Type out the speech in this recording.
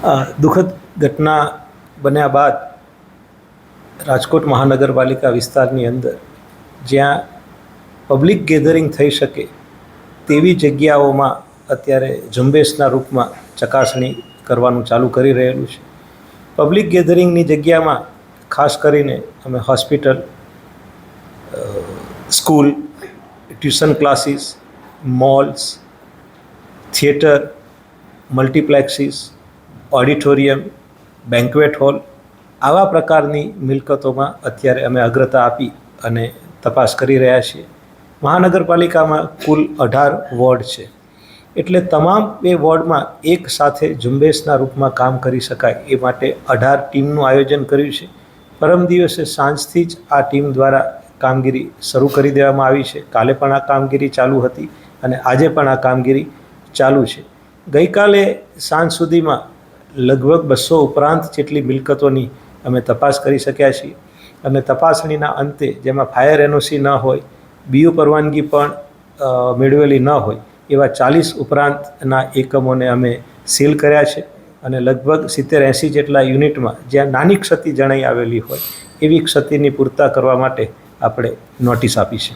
દુઃખદ ઘટના બન્યા બાદ રાજકોટ મહાનગરપાલિકા વિસ્તારની અંદર જ્યાં પબ્લિક ગેધરિંગ થઈ શકે તેવી જગ્યાઓમાં અત્યારે ઝુંબેશના રૂપમાં ચકાસણી કરવાનું ચાલુ કરી રહેલું છે. પબ્લિક ગેધરિંગની જગ્યામાં ખાસ કરીને અમે hospital, school, tuition classes, malls, theatre, multiplexes, auditorium, banquet hall આવા પ્રકારની મિલકતોમાં અત્યારે અમે અગ્રતા આપી અને તપાસ કરી રહ્યા છીએ. મહાનગરપાલિકામાં કુલ 18 વોર્ડ છે, એટલે તમામ એ વોર્ડમાં એક સાથે ઝુંબેશના રૂપમાં કામ કરી શકાય એ માટે 18 ટીમનું આયોજન કર્યું છે. પરમ દિવસે સાંજથી જ આ ટીમ દ્વારા કામગીરી શરૂ કરી દેવામાં આવી છે. કાલે પણ આ કામગીરી ચાલુ હતી અને આજે પણ આ કામગીરી ચાલુ છે. ગઈકાલે સાંજ સુધીમાં લગભગ 200 ઉપરાંત જેટલી મિલકતોની અમે તપાસ કરી શક્યા છીએ અને તપાસણીના અંતે જેમાં ફાયર એનઓસી ન હોય, બીયુ પરવાનગી પણ મેળવેલી ન હોય એવા 40 ઉપરાંતના એકમોને અમે સીલ કર્યા છે અને લગભગ 70-80 જેટલા યુનિટમાં જ્યાં નાની ક્ષતિ જણાઈ આવેલી હોય એવી ક્ષતિની પૂરતા કરવા માટે આપણે નોટિસ આપી છે.